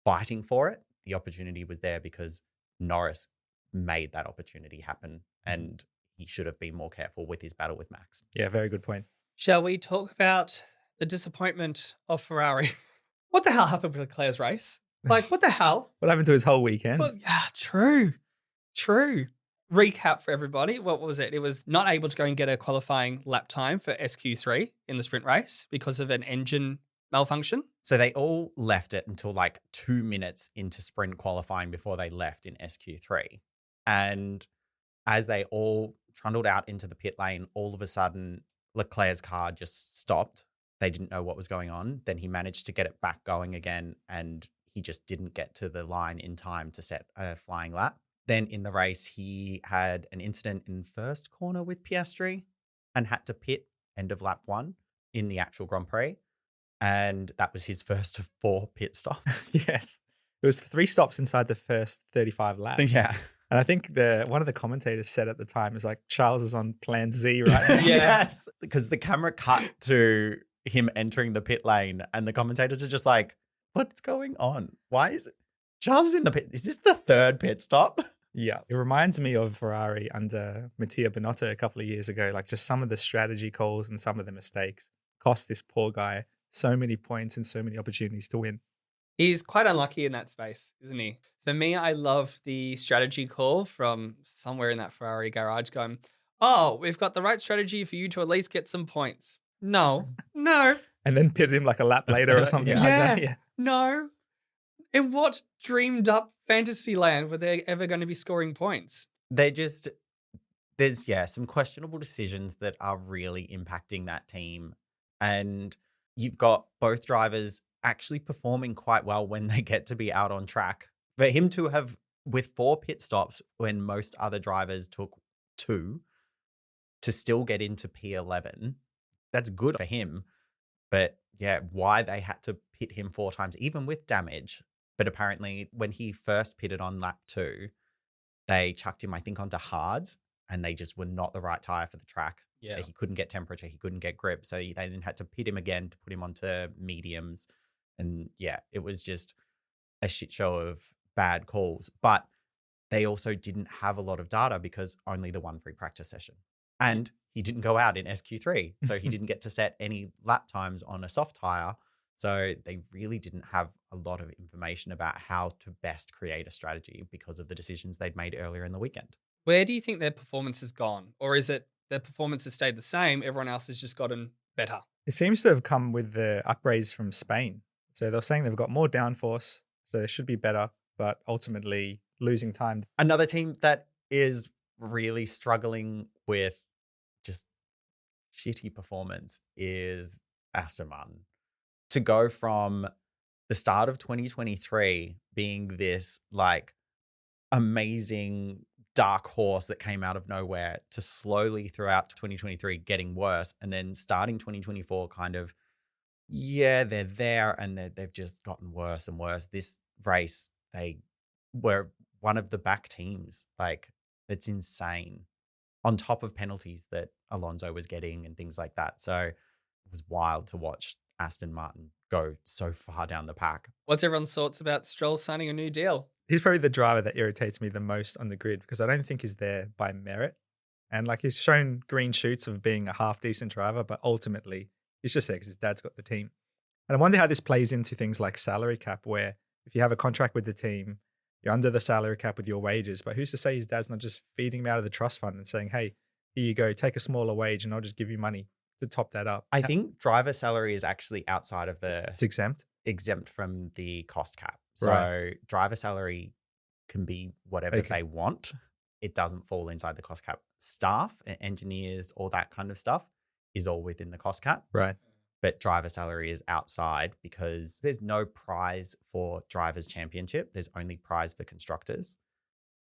fighting for it. The opportunity was there because Norris made that opportunity happen. And he should have been more careful with his battle with Max. Yeah, very good point. Shall we talk about the disappointment of Ferrari? What the hell happened with Leclerc's race? Like, what the hell? What happened to his whole weekend? Well, yeah, true. Recap for everybody. What was it? It was not able to go and get a qualifying lap time for SQ3 in the sprint race because of an engine malfunction. So they all left it until like 2 minutes into sprint qualifying before they left in SQ3. And as they all trundled out into the pit lane, all of a sudden Leclerc's car just stopped. They didn't know what was going on. Then he managed to get it back going again, and he just didn't get to the line in time to set a flying lap. Then in the race, he had an incident in first corner with Piastri and had to pit end of lap 1 in the actual Grand Prix. And that was his first of 4 pit stops. Yes. It was 3 stops inside the first 35 laps. Yeah. And I think one of the commentators said at the time is like, Charles is on plan Z right now. Yes. Because the camera cut to him entering the pit lane and the commentators are just like, what's going on? Why is it? Charles is in the pit. Is this the 3rd pit stop? Yeah. It reminds me of Ferrari under Mattia Binotto a couple of years ago. Like just some of the strategy calls and some of the mistakes cost this poor guy so many points and so many opportunities to win. He's quite unlucky in that space, isn't he? For me, I love the strategy call from somewhere in that Ferrari garage going, oh, we've got the right strategy for you to at least get some points. No. And then pitted him like a lap later or something like that. Yeah. No. In what dreamed up fantasy land were they ever going to be scoring points? There's some questionable decisions that are really impacting that team. And you've got both drivers actually performing quite well when they get to be out on track. For him to have, with 4 pit stops when most other drivers took 2, to still get into P11, that's good for him. But yeah, why they had to pit him 4 times, even with damage. But apparently when he first pitted on lap 2, they chucked him, I think, onto hards, and they just were not the right tire for the track. Yeah. He couldn't get temperature. He couldn't get grip. So they then had to pit him again to put him onto mediums. And yeah, it was just a shit show of bad calls. But they also didn't have a lot of data because only the 1 free practice session. And he didn't go out in SQ3. So he didn't get to set any lap times on a soft tire. So they really didn't have a lot of information about how to best create a strategy because of the decisions they'd made earlier in the weekend. Where do you think their performance has gone? Or is it their performance has stayed the same? Everyone else has just gotten better. It seems to have come with the upgrades from Spain. So they're saying they've got more downforce, so they should be better, but ultimately losing time. Another team that is really struggling with just shitty performance is Aston Martin. To go from the start of 2023 being this like amazing dark horse that came out of nowhere to slowly throughout 2023 getting worse, and then starting 2024 kind of, yeah, they're there and they've just gotten worse and worse. This race, they were one of the back teams. Like, it's insane. On top of penalties that Alonso was getting and things like that. So it was wild to watch Aston Martin go so far down the pack. What's everyone's thoughts about Stroll signing a new deal? He's probably the driver that irritates me the most on the grid because I don't think he's there by merit. And like he's shown green shoots of being a half decent driver, but ultimately he's just there because his dad's got the team. And I wonder how this plays into things like salary cap, where if you have a contract with the team, you're under the salary cap with your wages. But who's to say his dad's not just feeding him out of the trust fund and saying, hey, here you go, take a smaller wage and I'll just give you money to top that up. I think driver salary is actually outside of It's exempt. from the cost cap. So Right. driver salary can be whatever they want. It doesn't fall inside the cost cap. Staff, engineers, all that kind of stuff is all within the cost cap. Right. But driver salary is outside because there's no prize for drivers' championship. There's only prize for constructors.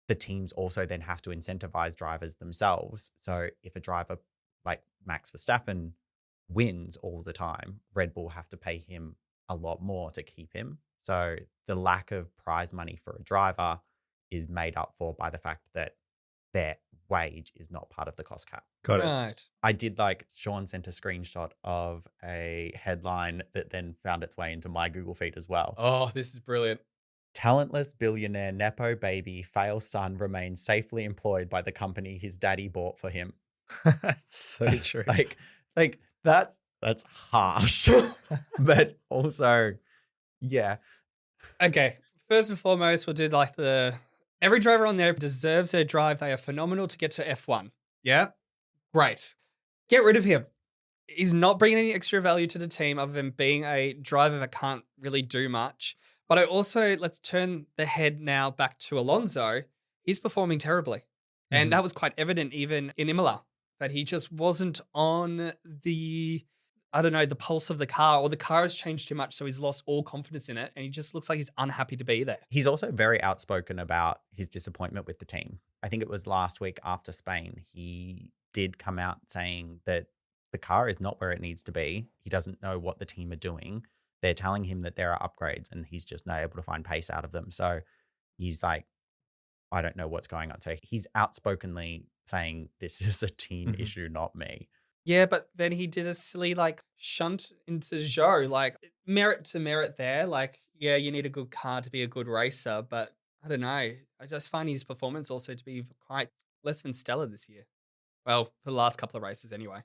The teams also then have to incentivize drivers themselves. So if a driver like Max Verstappen wins all the time, Red Bull have to pay him a lot more to keep him. So the lack of prize money for a driver is made up for by the fact that their wage is not part of the cost cap. Got it. Right. I did like Shaun sent a screenshot of a headline that then found its way into my Google feed as well. Oh, this is brilliant. Talentless billionaire Nepo baby fails son remains safely employed by the company his daddy bought for him. That's so true. like that's harsh. But also, yeah. Okay. First and foremost, we'll do like every driver on there deserves their drive. They are phenomenal to get to F1. Yeah. Great. Get rid of him. He's not bringing any extra value to the team other than being a driver that can't really do much. But let's turn the head now back to Alonso. He's performing terribly. And that was quite evident even in Imola, that he just wasn't on the pulse of the car, or the car has changed too much. So he's lost all confidence in it. And he just looks like he's unhappy to be there. He's also very outspoken about his disappointment with the team. I think it was last week after Spain, he did come out saying that the car is not where it needs to be. He doesn't know what the team are doing. They're telling him that there are upgrades and he's just not able to find pace out of them. So he's like, I don't know what's going on. So he's outspokenly saying this is a team issue, not me. Yeah, but then he did a silly shunt into Zhou, merit to merit there. Yeah, you need a good car to be a good racer, but I don't know. I just find his performance also to be quite less than stellar this year. Well, for the last couple of races anyway.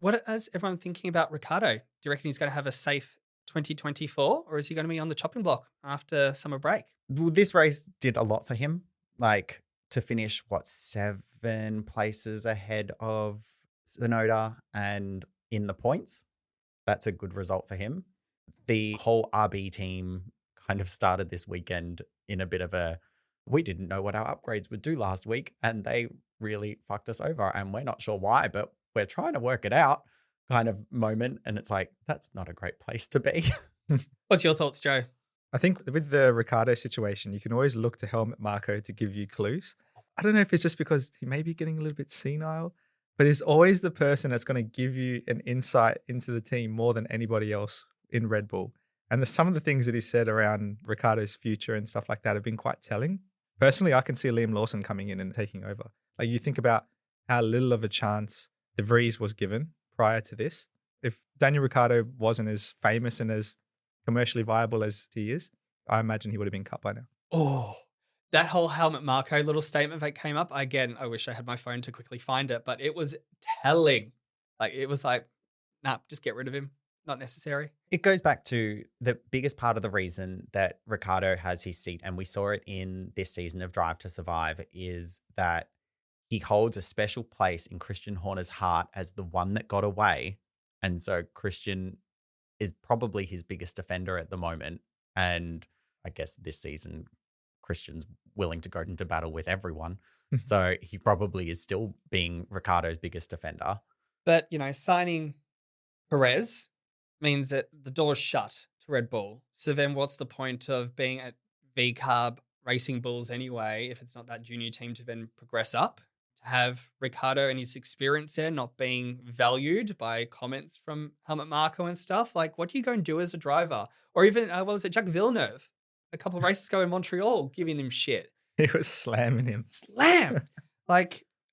What is everyone thinking about Ricciardo? Do you reckon he's going to have a safe 2024, or is he going to be on the chopping block after summer break? Well, this race did a lot for him, to finish 7 places ahead of Tsunoda and in the points. That's a good result for him. The whole RB team kind of started this weekend in a bit of we didn't know what our upgrades would do last week and they really fucked us over and we're not sure why, but we're trying to work it out kind of moment. And it's that's not a great place to be. What's your thoughts, Joe? I think with the Ricardo situation, you can always look to Helmut Marko to give you clues. I don't know if it's just because he may be getting a little bit senile, but he's always the person that's going to give you an insight into the team more than anybody else in Red Bull. And some of the things that he said around Ricardo's future and stuff like that have been quite telling. Personally, I can see Liam Lawson coming in and taking over. You think about how little of a chance De Vries was given prior to this. If Daniel Ricciardo wasn't as famous and as commercially viable as he is, I imagine he would have been cut by now. Oh, that whole Helmut Marko little statement that came up, again, I wish I had my phone to quickly find it, but it was telling. It was nah, just get rid of him. Not necessary. It goes back to the biggest part of the reason that Ricciardo has his seat, and we saw it in this season of Drive to Survive, is that he holds a special place in Christian Horner's heart as the one that got away. And so Christian is probably his biggest defender at the moment. And I guess this season, Christian's willing to go into battle with everyone. So he probably is still being Ricciardo's biggest defender. But, signing Perez means that the door's shut to Red Bull. So then what's the point of being at V-Carb Racing Bulls anyway, if it's not that junior team to then progress up? To have Ricciardo and his experience there not being valued by comments from Helmut Marko and stuff. What do you go and do as a driver? Or even, Jack Villeneuve, a couple of races ago in Montreal, giving him shit. He was slamming him. Slam!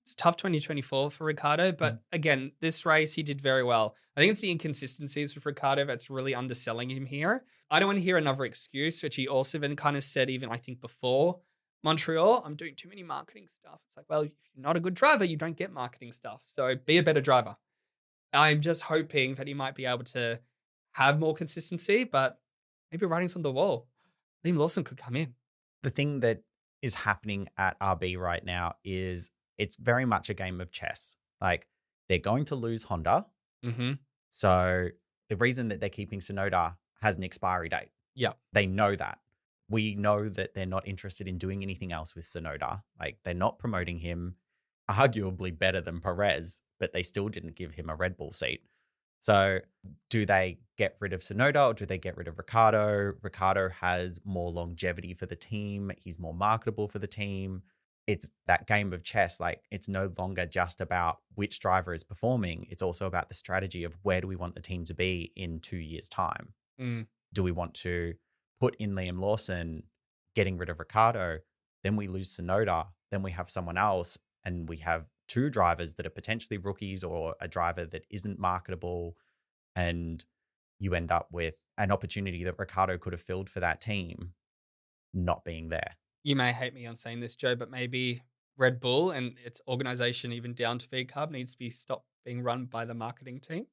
It's tough 2024 for Ricardo, but again, this race he did very well. I think it's the inconsistencies with Ricardo that's really underselling him here. I don't want to hear another excuse, which he also then kind of said, even I think before Montreal, I'm doing too many marketing stuff. It's like, well, if you're not a good driver, you don't get marketing stuff. So be a better driver. I'm just hoping that he might be able to have more consistency, but maybe writing's on the wall. Liam Lawson could come in. The thing that is happening at RB right now is it's very much a game of chess. Like, they're going to lose Honda. Mm-hmm. So the reason that they're keeping Tsunoda has an expiry date. Yeah. They know that. We know that they're not interested in doing anything else with Tsunoda. Like, they're not promoting him arguably better than Perez, but they still didn't give him a Red Bull seat. So do they get rid of Tsunoda or do they get rid of Ricardo? Ricardo has more longevity for the team. He's more marketable for the team. It's that game of chess. Like, it's no longer just about which driver is performing. It's also about the strategy of where do we want the team to be in 2 years' time? Do we want to put in Liam Lawson, getting rid of Ricardo? Then we lose Tsunoda. Then we have someone else, and we have 2 drivers that are potentially rookies or a driver that isn't marketable. And you end up with an opportunity that Ricardo could have filled for that team not being there. You may hate me on saying this, Joe, but maybe Red Bull and its organization, even down to V-Carb, needs to be stopped being run by the marketing team.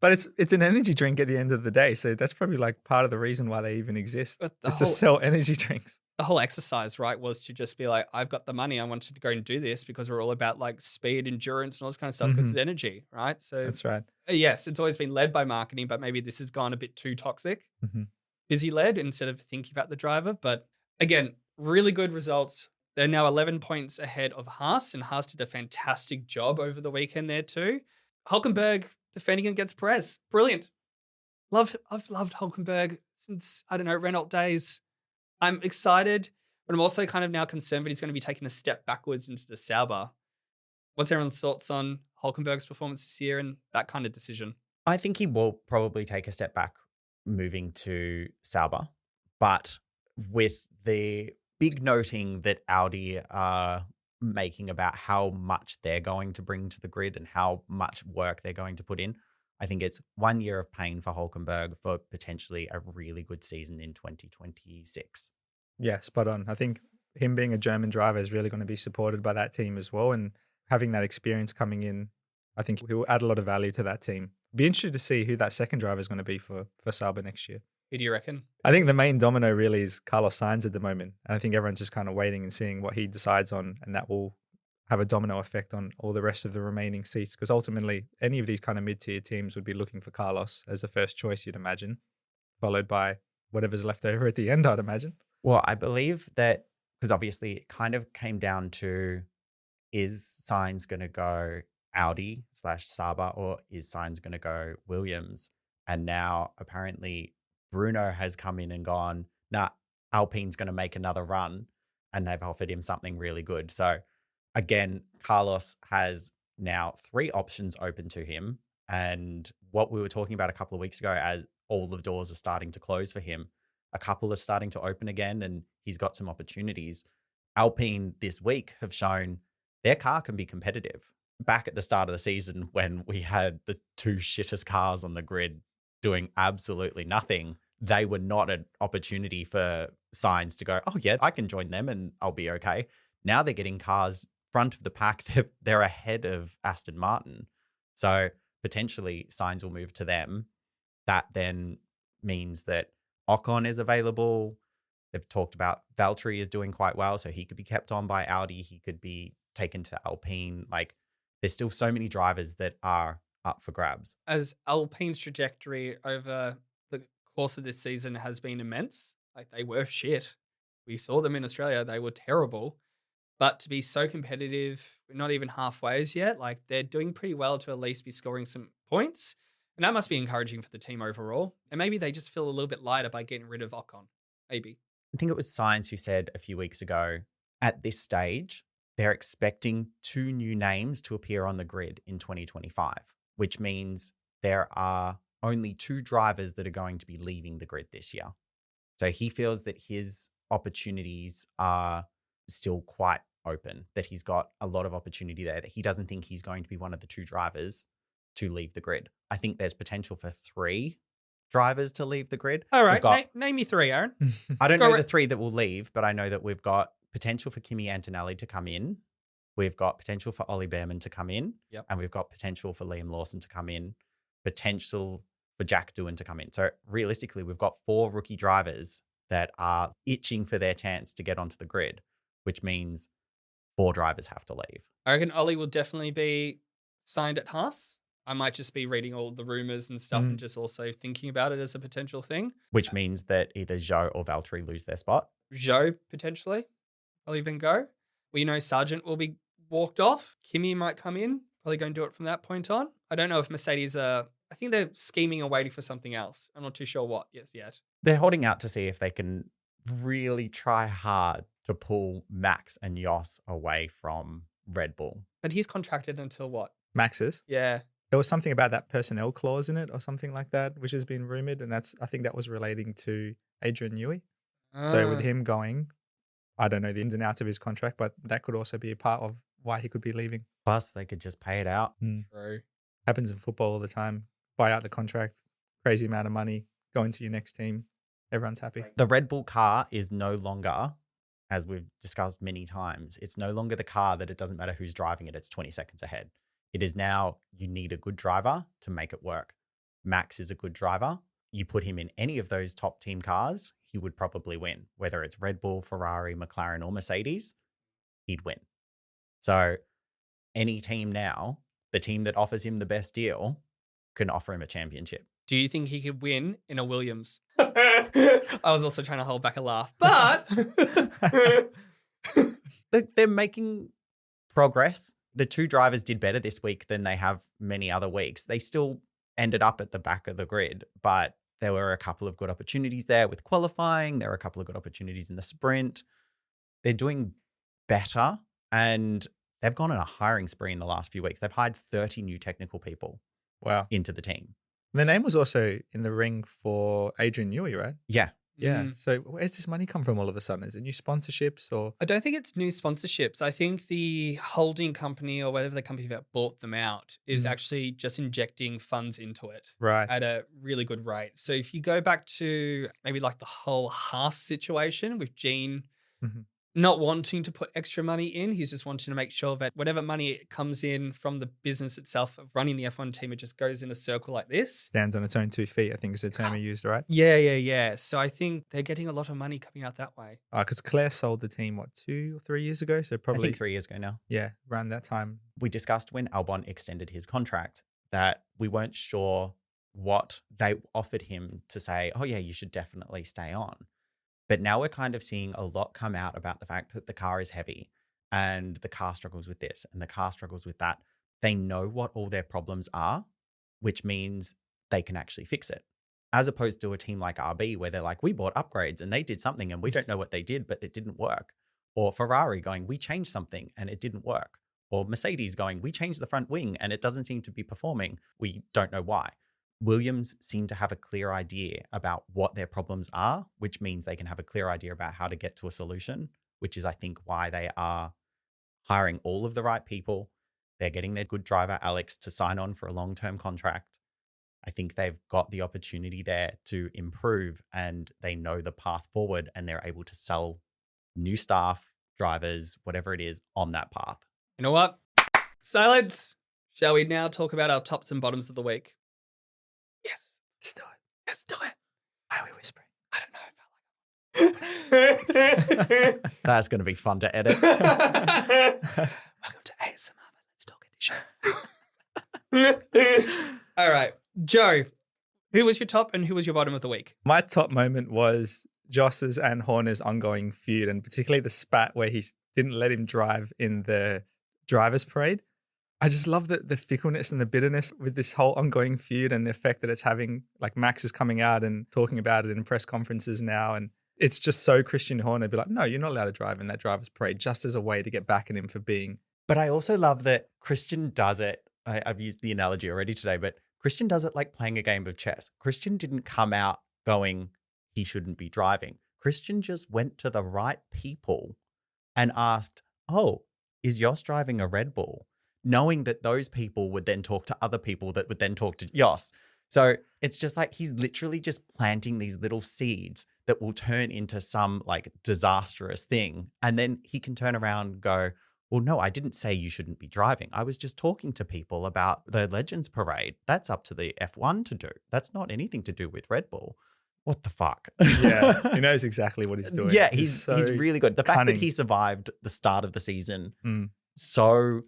But it's an energy drink at the end of the day. So that's probably like part of the reason why they even exist. But Is to sell energy drinks. The whole exercise, right, was to just be like, I've got the money. I wanted to go and do this because we're all about like speed, endurance, and all this kind of stuff because it's energy, right? So that's right. Yes, it's always been led by marketing, but maybe this has gone a bit too toxic. Busy led instead of thinking about the driver. But again, really good results. They're now 11 points ahead of Haas, and Haas did a fantastic job over the weekend there too. Hulkenberg defending against Perez. Brilliant. I've loved Hulkenberg since, I don't know, Renault days. I'm excited, but I'm also kind of now concerned that he's going to be taking a step backwards into the Sauber. What's everyone's thoughts on Hulkenberg's performance this year and that kind of decision? I think he will probably take a step back moving to Sauber, but with the big noting that Audi are making about how much they're going to bring to the grid and how much work they're going to put in, I think it's 1 year of pain for Hulkenberg for potentially a really good season in 2026. Yeah, spot on. I think him being a German driver is really going to be supported by that team as well. And having that experience coming in, I think he will add a lot of value to that team. Be interested to see who that second driver is going to be for Sauber next year. Who do you reckon? I think the main domino really is Carlos Sainz at the moment. And I think everyone's just kind of waiting and seeing what he decides on, and that will have a domino effect on all the rest of the remaining seats. Because ultimately, any of these kind of mid-tier teams would be looking for Carlos as the first choice, you'd imagine, followed by whatever's left over at the end, I'd imagine. Well, I believe that, because obviously it kind of came down to, is Sainz going to go Audi / Sauber, or is Sainz going to go Williams? And now apparently Bruno has come in and gone, nah, Alpine's going to make another run, and they've offered him something really good. So again, Carlos has now 3 options open to him. And what we were talking about a couple of weeks ago, as all the doors are starting to close for him, a couple are starting to open again, and he's got some opportunities. Alpine this week have shown their car can be competitive. Back at the start of the season, when we had the 2 shittest cars on the grid doing absolutely nothing, they were not an opportunity for Sainz to go, oh yeah, I can join them and I'll be okay. Now they're getting cars front of the pack. They're ahead of Aston Martin. So potentially Sainz will move to them. That then means that Ocon is available. They've talked about Valtteri is doing quite well, so he could be kept on by Audi. He could be taken to Alpine. Like, there's still so many drivers that are up for grabs. As Alpine's trajectory over the course of this season has been immense. Like, they were shit. We saw them in Australia. They were terrible. But to be so competitive, we're not even halfways yet. Like, they're doing pretty well to at least be scoring some points. And that must be encouraging for the team overall. And maybe they just feel a little bit lighter by getting rid of Ocon. Maybe. I think it was Sainz who said a few weeks ago, at this stage, they're expecting 2 new names to appear on the grid in 2025, which means there are only 2 drivers that are going to be leaving the grid this year. So he feels that his opportunities are still quite open, that he's got a lot of opportunity there, that he doesn't think he's going to be one of the 2 drivers to leave the grid. I think there's potential for 3 drivers to leave the grid. All We've right, got, name me 3, Aaron. I don't Go know right- the 3 that will leave, but I know that we've got potential for Kimi Antonelli to come in. We've got potential for Ollie Behrman to come in. Yep. And we've got potential for Liam Lawson to come in. Potential for Jack Doohan to come in. So realistically, we've got 4 rookie drivers that are itching for their chance to get onto the grid, which means 4 drivers have to leave. I reckon Ollie will definitely be signed at Haas. I might just be reading all the rumors and stuff and just also thinking about it as a potential thing. Which means that either Zhou or Valtteri lose their spot. Zhou, potentially. I'll even go. We know Sargent will be walked off. Kimi might come in. Probably going to do it from that point on. I don't know if Mercedes are... I think they're scheming or waiting for something else. I'm not too sure what yet. They're holding out to see if they can really try hard to pull Max and Jos away from Red Bull. But he's contracted until what? Max's. Yeah. There was something about that personnel clause in it or something like that, which has been rumored. And I think that was relating to Adrian Newey. So with him going, I don't know the ins and outs of his contract, but that could also be a part of why he could be leaving. Plus, they could just pay it out. True. Happens in football all the time. Buy out the contract, crazy amount of money, go into your next team. Everyone's happy. The Red Bull car is no longer, as we've discussed many times, it's no longer the car that it doesn't matter who's driving it, it's 20 seconds ahead. It is now you need a good driver to make it work. Max is a good driver. You put him in any of those top team cars, he would probably win. Whether it's Red Bull, Ferrari, McLaren, or Mercedes, he'd win. So any team now, the team that offers him the best deal can offer him a championship. Do you think he could win in a Williams? I was also trying to hold back a laugh, but They're making progress. The 2 drivers did better this week than they have many other weeks. They still ended up at the back of the grid, but there were a couple of good opportunities there with qualifying. There were a couple of good opportunities in the sprint. They're doing better, and they've gone on a hiring spree in the last few weeks. They've hired 30 new technical people into the team. The name was also in the ring for Adrian Newey, right? Yeah. Yeah. So where's this money come from all of a sudden? Is it new sponsorships or? I don't think it's new sponsorships. I think the holding company or whatever the company that bought them out is actually just injecting funds into it at a really good rate. So if you go back to maybe like the whole Haas situation with Gene not wanting to put extra money in, he's just wanting to make sure that whatever money comes in from the business itself of running the F1 team, it just goes in a circle like this. Stands on its own 2 feet, I think is the term he used, right? Yeah. So I think they're getting a lot of money coming out that way. Because Claire sold the team, 2 or 3 years ago? So I probably think 3 years ago now. Yeah, around that time. We discussed when Albon extended his contract that we weren't sure what they offered him to say, oh yeah, you should definitely stay on. But now we're kind of seeing a lot come out about the fact that the car is heavy and the car struggles with this and the car struggles with that. They know what all their problems are, which means they can actually fix it. As opposed to a team like RB where they're like, we bought upgrades and they did something and we don't know what they did, but it didn't work. Or Ferrari going, we changed something and it didn't work. Or Mercedes going, we changed the front wing and it doesn't seem to be performing. We don't know why. Williams seem to have a clear idea about what their problems are, which means they can have a clear idea about how to get to a solution, which is, I think, why they are hiring all of the right people. They're getting their good driver, Alex, to sign on for a long-term contract. I think they've got the opportunity there to improve and they know the path forward and they're able to sell new staff, drivers, whatever it is on that path. You know what? Silence. Shall we now talk about our tops and bottoms of the week? Yes. Let's do it. Let's do it. Why are we whispering? I don't know. I felt like That's going to be fun to edit. Welcome to ASMR. Let's talk edition. All right. Joe, who was your top and who was your bottom of the week? My top moment was Joss's and Horner's ongoing feud, and particularly the spat where he didn't let him drive in the driver's parade. I just love the fickleness and the bitterness with this whole ongoing feud and the effect that it's having. Like Max is coming out and talking about it in press conferences now. And it's just so Christian Horner be like, no, you're not allowed to drive in that driver's parade, just as a way to get back at him for being. But I also love that Christian does it. I've used the analogy already today, but Christian does it like playing a game of chess. Christian didn't come out going, he shouldn't be driving. Christian just went to the right people and asked, oh, is Jos driving a Red Bull? Knowing that those people would then talk to other people that would then talk to Jos. So it's just like he's literally just planting these little seeds that will turn into some like disastrous thing. And then he can turn around and go, well, no, I didn't say you shouldn't be driving. I was just talking to people about the Legends Parade. That's up to the F1 to do. That's not anything to do with Red Bull. What the fuck? Yeah, he knows exactly what he's doing. Yeah, he's really good. The fact cunning. that he survived the start of the season Mm. so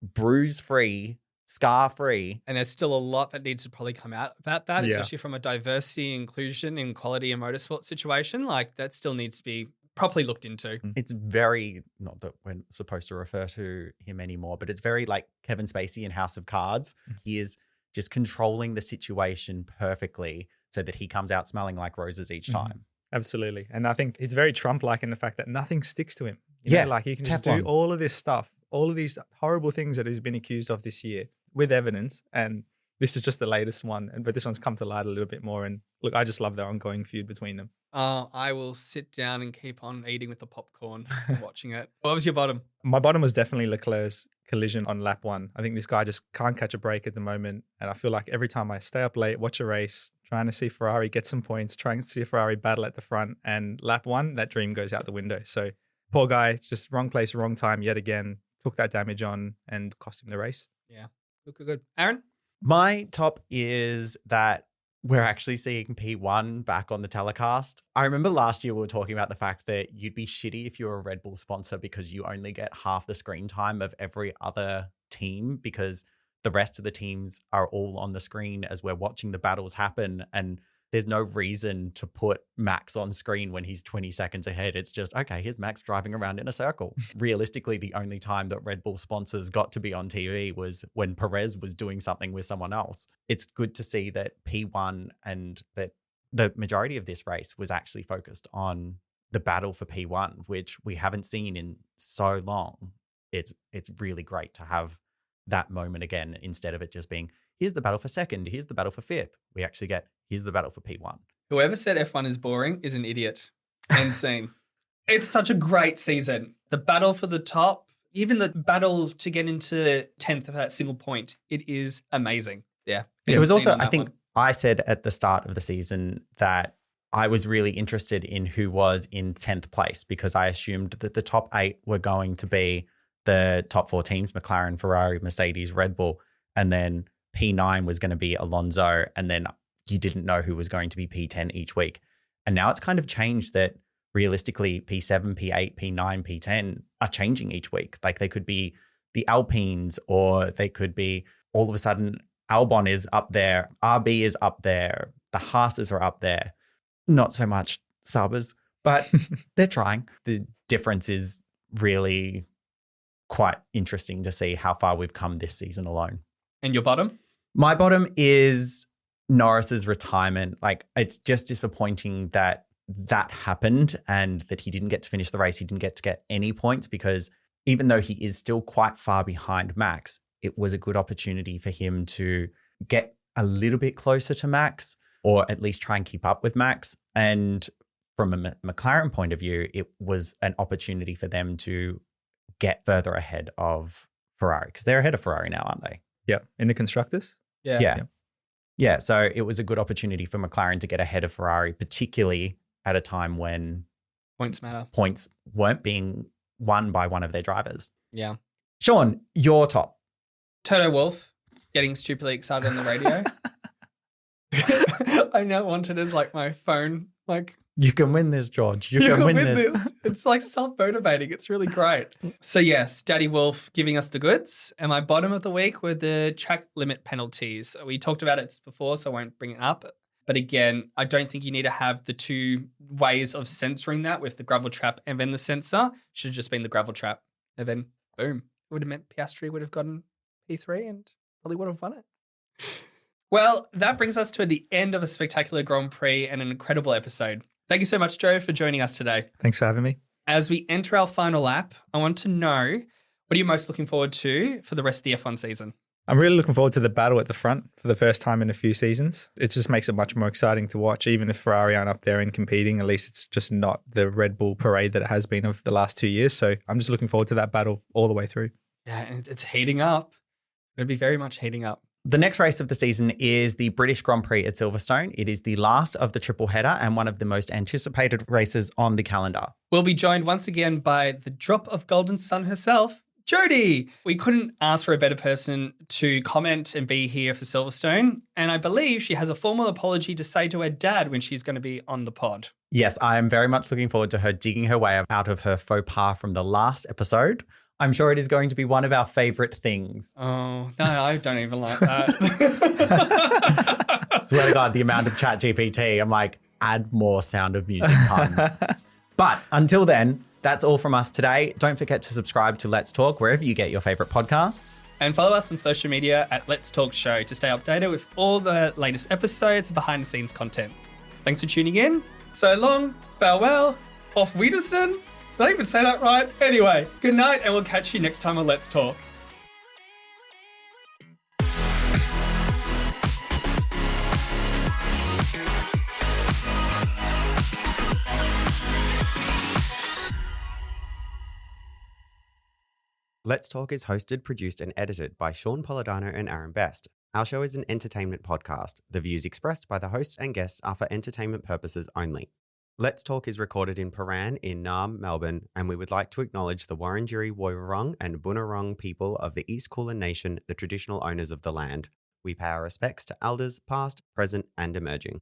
bruise-free, scar-free. And there's still a lot that needs to probably come out about that, Yeah. especially from a diversity, inclusion, equality and motorsport situation. Like that still needs to be properly looked into. It's very, not that we're supposed to refer to him anymore, but it's very like Kevin Spacey in House of Cards. He is just controlling the situation perfectly so that he comes out smelling like roses each time. Absolutely. And I think he's very Trump-like in the fact that nothing sticks to him. Yeah, You know, like he can just Teflon. do all of this stuff, all of these horrible things that he's been accused of this year with evidence. And this is just the latest one. But this one's come to light a little bit more. And look, I just love the ongoing feud between them. I will sit down and keep on eating with the popcorn and watching it. What was your bottom? My bottom was definitely Leclerc's collision on lap 1. I think this guy just can't catch a break at the moment. And I feel like every time I stay up late, watch a race, trying to see Ferrari get some points, trying to see a Ferrari battle at the front, and lap 1, that dream goes out the window. So poor guy, just wrong place, wrong time yet again, took that damage on and cost him the race. Yeah, look good. Aaron? My top is that we're actually seeing P1 back on the telecast. I remember last year we were talking about the fact that you'd be shitty if you're a Red Bull sponsor because you only get half the screen time of every other team because the rest of the teams are all on the screen as we're watching the battles happen. And there's no reason to put Max on screen when he's 20 seconds ahead. It's just, okay, here's Max driving around in a circle. Realistically, the only time that Red Bull sponsors got to be on TV was when Perez was doing something with someone else. It's good to see that P1 and that the majority of this race was actually focused on the battle for P1, which we haven't seen in so long. It's really great to have that moment again instead of it just being, here's the battle for second, here's the battle for fifth. We actually get, here's the battle for P1. Whoever said F1 is boring is an idiot. End scene. It's such a great season. The battle for the top, even the battle to get into 10th of that single point, it is amazing. Yeah. It was End also, scene on I that think one. I said at the start of the season that I was really interested in who was in 10th place because I assumed that the top 8 were going to be the top 4 teams, McLaren, Ferrari, Mercedes, Red Bull, and then P9 was going to be Alonso, and then you didn't know who was going to be P10 each week. And now it's kind of changed that realistically P7, P8, P9, P10 are changing each week. Like they could be the Alpines or they could be all of a sudden Albon is up there, RB is up there, the Haas's are up there. Not so much Sabers, but they're trying. The difference is really quite interesting to see how far we've come this season alone. And your bottom? My bottom is Norris's retirement. Like, it's just disappointing that that happened and that he didn't get to finish the race. He didn't get to get any points because even though he is still quite far behind Max, it was a good opportunity for him to get a little bit closer to Max or at least try and keep up with Max. And from a McLaren point of view, it was an opportunity for them to get further ahead of Ferrari because they're ahead of Ferrari now, aren't they? Yeah. In the constructors? Yeah. So it was a good opportunity for McLaren to get ahead of Ferrari, particularly at a time when Points matter. points weren't being won by one of their drivers. Yeah. Shaun, your top. Toto Wolff getting stupidly excited on the radio. I now want it as like my phone. Like, You can win this, George. You you can win this. It's like self-motivating. It's really great. So yes, Daddy Wolf giving us the goods. And my bottom of the week were the track limit penalties. We talked about it before, so I won't bring it up. But again, I don't think you need to have the two ways of censoring that with the gravel trap and then the sensor. Should have just been the gravel trap. And then boom. It would have meant Piastri would have gotten P3 and probably would have won it. Well, that brings us to the end of a spectacular Grand Prix and an incredible episode. Thank you so much, Joe, for joining us today. Thanks for having me. As we enter our final lap, I want to know, what are you most looking forward to for the rest of the F1 season? I'm really looking forward to the battle at the front for the first time in a few seasons. It just makes it much more exciting to watch. Even if Ferrari aren't up there and competing, at least it's just not the Red Bull parade that it has been of the last 2 years. So I'm just looking forward to that battle all the way through. Yeah, and it's heating up. It'll be very much heating up. The next race of the season is the British Grand Prix at Silverstone. It is the last of the triple header and one of the most anticipated races on the calendar. We'll be joined once again by the drop of golden sun herself, Jodie. We couldn't ask for a better person to comment and be here for Silverstone. And I believe she has a formal apology to say to her dad when she's going to be on the pod. Yes, I am very much looking forward to her digging her way out of her faux pas from the last episode. I'm sure it is going to be one of our favorite things. Oh, no, I don't even like that. Swear to God, the amount of chat GPT, I'm like, add more Sound of Music puns. But until then, that's all from us today. Don't forget to subscribe to Let's Talk wherever you get your favorite podcasts. And follow us on social media at Let's Talk Show to stay updated with all the latest episodes and behind the scenes content. Thanks for tuning in. So long, farewell, auf Wiedersehen. Did I even say that right? Anyway, good night and we'll catch you next time on Let's Talk. Let's Talk is hosted, produced, and edited by Shaun, Polidano, and Aaron Best. Our show is an entertainment podcast. The views expressed by the hosts and guests are for entertainment purposes only. Let's Talk is recorded in Paran in Naarm, Melbourne, and we would like to acknowledge the Wurundjeri Woiwurrung and Bunurong people of the East Kulin Nation, the traditional owners of the land. We pay our respects to elders, past, present, and emerging.